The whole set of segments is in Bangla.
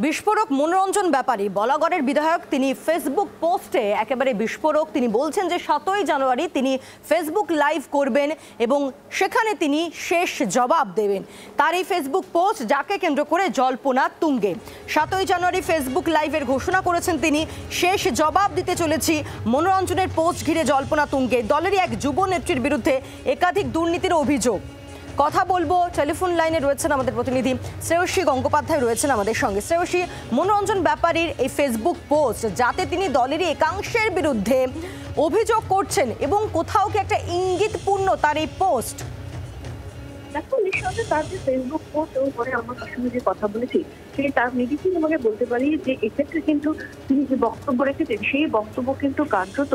বিস্ফোরক মনোরঞ্জন ব্যাপারী বলাগড়ের বিধায়ক, তিনি ফেসবুক পোস্টে একেবারে বিস্ফোরক। তিনি বলছেন যে 7ই জানুয়ারি তিনি ফেসবুক লাইভ করবেন এবং সেখানে তিনি শেষ জবাব দেবেন। তার এই ফেসবুক পোস্ট যাকে কেন্দ্র করে জল্পনা তুঙ্গে। 7ই জানুয়ারি ফেসবুক লাইভের ঘোষণা করেছেন তিনি, শেষ জবাব দিতে চলেছি। মনোরঞ্জনের পোস্ট ঘিরে জল্পনা তুঙ্গে। দলেরই এক যুব নেত্রীর বিরুদ্ধে একাধিক দুর্নীতির অভিযোগ। কথা বলবো, টেলিফোন লাইনে রয়েছেন আমাদের প্রতিনিধি শ্রেয়সী গঙ্গোপাধ্যায় রয়েছেন আমাদের সঙ্গে। শ্রেয়সী, মনোরঞ্জন ব্যাপারীর এই ফেসবুক পোস্ট যাতে তিনি দলেরই একাংশের বিরুদ্ধে অভিযোগ করছেন এবং কোথাও কি একটা ইঙ্গিতপূর্ণ তার এই পোস্ট? দেখো, নিঃসন্দেহে তার যে ফেসবুক পোস্ট এবং পরে আমার সঙ্গে যে কথা বলেছি সেই তার নিরিখেই আমাকে বলতে পারি যে এক্ষেত্রে কিন্তু তিনি যে বক্তব্য রেখেছেন সেই বক্তব্য কিন্তু কার্যত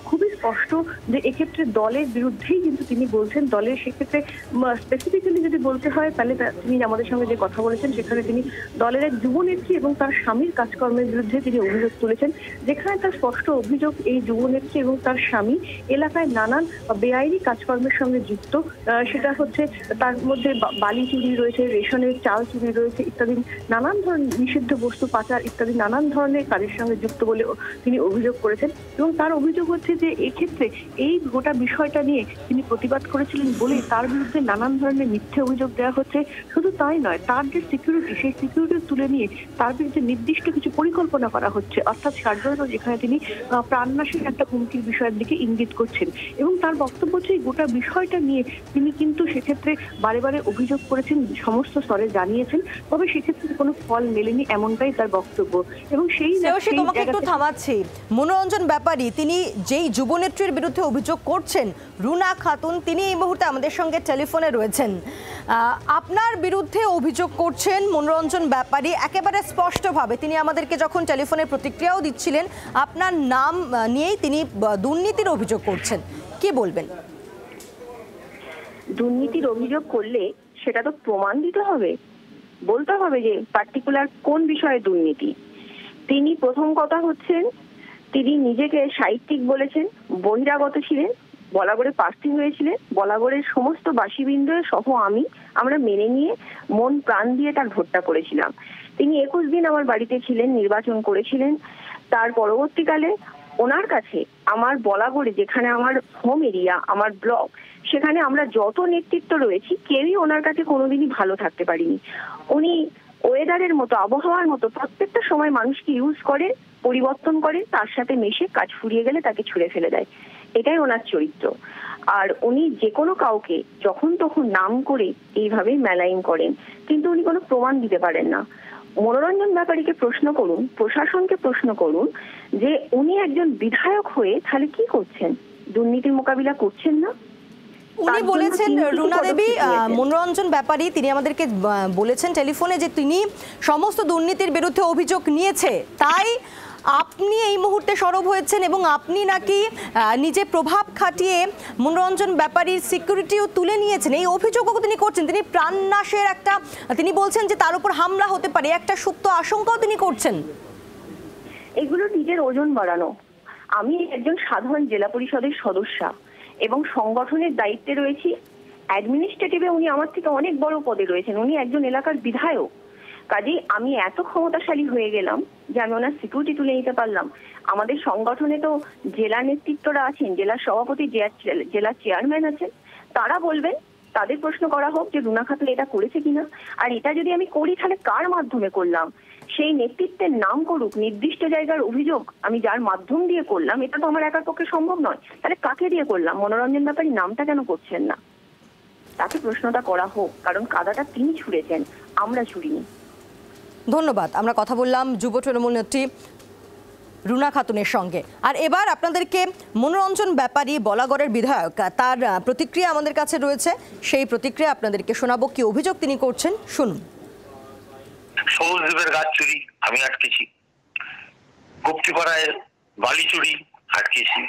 খুবই স্পষ্ট যে এক্ষেত্রে দলের বিরুদ্ধেই কিন্তু তিনি বলছেন। দলের সেক্ষেত্রে স্পেসিফিক্যালি যদি বলতে হয় তাহলে তিনি আমাদের সঙ্গে যে কথা বলেছেন সেখানে তিনি দলের এক যুবনেত্রী এবং তার স্বামীর কাজকর্মের বিরুদ্ধে তিনি অভিযোগ তুলেছেন, যেখানে তার স্পষ্ট অভিযোগ এই যুবনেত্রী এবং তার স্বামী এলাকায় নানান বেআইনি কাজকর্মের সঙ্গে যুক্ত। সেটা হচ্ছে তার মধ্যে বালি চুরি রয়েছে, রেশনের চাল চুরি রয়েছে ইত্যাদি নানান ধরনের নিষিদ্ধ বস্তু পাচার ইত্যাদি নানান ধরনের কাজের সঙ্গে যুক্ত বলে তিনি অভিযোগ করেছেন। এবং তার অভিযোগ হচ্ছে যে এক্ষেত্রে এই গোটা বিষয়টা নিয়ে তিনি প্রতিবাদ করেছিলেন বলেই তার বিরুদ্ধে নানান ধরনের মিথ্যে অভিযোগ দেওয়া হচ্ছে। শুধু তাই নয়, তার যে সিকিউরিটি সেই সিকিউরিটি তুলে নিয়ে তার বিরুদ্ধে নির্দিষ্ট কিছু পরিকল্পনা করা হচ্ছে, অর্থাৎ সার্জন্য, যেখানে তিনি প্রাণনাশের একটা হুমকির বিষয়ের দিকে ইঙ্গিত করছেন। এবং তার বক্তব্য হচ্ছে এই গোটা বিষয়টা নিয়ে তিনি কিন্তু সেক্ষেত্রে বারে বারে অভিযোগ করেছেন, সমস্ত স্তরে জানিয়েছেন, তবে সেক্ষেত্রে কোনো ফল মেলেনি, এমনটাই তার বক্তব্য। এবং সেই তোমাকে একটু থামাচ্ছি, মনোরঞ্জন ব্যাপারী তিনি যেই যুবনেত্রীর বিরুদ্ধে অভিযোগ করছেন রুনা খাতুন, তিনি এই মুহূর্তে আমাদের সঙ্গে টেলিফোনে রয়েছেন। আপনার বিরুদ্ধে অভিযোগ করছেন মনোরঞ্জন ব্যাপারী একেবারে স্পষ্টভাবে। তিনি আমাদেরকে যখন টেলিফোনে প্রতিক্রিয়াও দিচ্ছিলেন আপনার নাম নিয়েই তিনি দুর্নীতির অভিযোগ করছেন, কি বলবেন? দুর্নীতির অভিযোগ করলে সেটা তো প্রমাণ দিতে হবে, বলতে হবে যে পার্টিকুলার কোন বিষয়ে দুর্নীতি। তিনি প্রথম কথা হচ্ছেন তিনি নিজেকে সাহিত্যিক বলেছেন, বহিরাগত ছিলেন, বলাগড়ে প্রার্থী হয়েছিলেন, বলাগড়ের সমস্ত বাসিবৃন্দ সহ আমরা মেনে নিয়ে মন প্রাণ দিয়ে তার ভোটটা করেছিলাম। তিনি 21 দিন আমার বাড়িতে ছিলেন, নির্বাচন করেছিলেন। তার পরবর্তীকালে ওনার কাছে আমার বলাগড়ে, যেখানে আমার হোম এরিয়া, আমার ব্লক, সেখানে আমরা যত নেতৃত্ব রয়েছি কেউই ওনার কাছে কোনোদিনই ভালো থাকতে পারিনি। উনি ওয়েদারের মতো, আবহাওয়ার মতো প্রত্যেকটা সময় মানুষকে ইউজ করে, পরিবর্তন করে, তার সাথে মেশে কাজ ফুরিয়ে গেলে তাকে ছুঁড়ে ফেলে দেয়। এটাই ওনার চরিত্র। আর উনি যে কোনো কাউকে যখন তখন নাম করে এইভাবে মেলাইন করেন, কিন্তু উনি কোনো প্রমাণ দিতে পারেন না। মনোরঞ্জন ব্যাপারীকে প্রশ্ন করুন, প্রশাসনকে প্রশ্ন করুন যে উনি একজন বিধায়ক হয়ে তাহলে কি করছেন? দুর্নীতির মোকাবিলা করছেন না। উনি বলেছেন, রুনা দেবী, মনোরঞ্জন ব্যাপারী তিনি আমাদেরকে বলেছেন টেলিফোনে যে তিনি সমস্ত দুর্নীতির বিরুদ্ধে অভিযোগ নিয়েছে, তাই আপনি এই মুহূর্তে সরব হয়েছেন এবং আপনি নাকি নিজে প্রভাব খাটিয়ে মনোরঞ্জন ব্যাপারীর সিকিউরিটিও তুলে নিয়েছেন। এই অভিযোগও তিনি করছেন। তিনি প্রাণনাশের তিনি বলছেন যে তার উপর হামলা হতে পারে, একটা সুপ্ত আশঙ্কাও তিনি করছেন। এগুলো নিজের ওজন বাড়ানো। আমি একজন সাধারণ জেলা পরিষদের সদস্য এবং সংগঠনের দায়িত্বে রয়েছি। অ্যাডমিনিস্ট্রেটিভে উনি আমার থেকে অনেক বড় পদে রয়েছেন, উনি একজন এলাকার বিধায়ক। কাজেই আমি এত ক্ষমতাশালী হয়ে গেলাম যে আমি ওনার সিকিউরিটি তুলে নিতে পারলাম। আমাদের সংগঠনে তো জেলা নেতৃত্বরা আছেন, জেলা সভাপতি, জেলা চেয়ারম্যান আছেন, তারা বলবেন, তাদের প্রশ্ন করা হোক যে রুনা খাতুন এটা করেছে কিনা। আর এটা যদি আমি করি তাহলে কার মাধ্যমে করলাম? সেই নেতৃত্বের নাম করুক, নির্দিষ্ট জায়গার অভিযোগ আমি যার মাধ্যম দিয়ে করলাম, এটা তো আমার একার পক্ষে সম্ভব নয়। তাহলে কাকে দিয়ে করলাম? মনোরঞ্জন ব্যাপারী নামটা কেন করছেন না? তাকে প্রশ্নটা করা হোক, কারণ কাদাটা তিনি ছুঁড়েছেন, আমরা ছুঁড়িনি। ধন্যবাদ। আমরা কথা বললাম যুব তৃণমূল নেত্রী রুনা খাতুনের সঙ্গে। আর এবার আপনাদেরকে মনোরঞ্জন ব্যাপারী বলাগড়ের বিধায়ক, তার প্রতিক্রিয়া আমাদের কাছে রয়েছে, সেই প্রতিক্রিয়া আপনাদেরকে শোনাবো। কি অভিযোগ তিনি করছেন শুনুন। সবুজদ্বীপের গাছ চুরি আমি আটকেছি, গুপ্তিপাড়ায় বালি চুরি আটকেছি,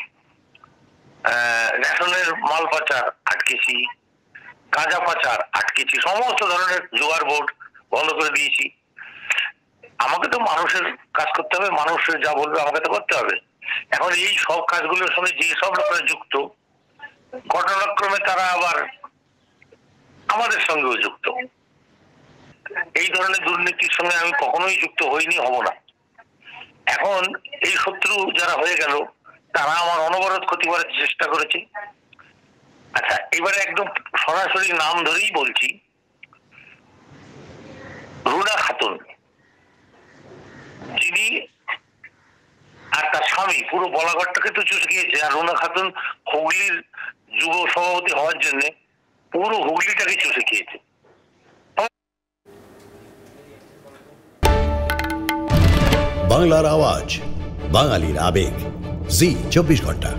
রেশনের মাল পাচার আটকেছি, গাঁজা পাচার আটকেছি, সমস্ত ধরনের জোগাড় বোর্ড বন্ধ করে দিয়েছি। আমাকে তো মানুষের কাজ করতে হবে, মানুষের যা বলবে আমাকে তো করতে হবে। এখন এই সব কাজগুলোর সঙ্গে যে সব লোকেরা যুক্ত, ঘটনাক্রমে তারা আবার আমাদের সঙ্গেও যুক্ত। এই ধরনের দুর্নীতির সঙ্গে আমি কখনোই যুক্ত হইনি, হব না। এখন এই শত্রু যারা হয়ে গেল তারা আমার অনবরত ক্ষতি করার চেষ্টা করেছে। আচ্ছা, এবারে একদম সরাসরি নাম ধরেই বলছি, রুনা খাতুন, যিনি আর তার স্বামী পুরো বলাগড়টাকে তো চুষে গিয়েছে। আর রুনা খাতুন হুগলির যুব সভাপতি হওয়ার জন্য পুরো হুগলিটাকে চুষে খেয়েছে। বাংলার আওয়াজ, বাঙালির আবেগ, জি 24 ঘন্টা।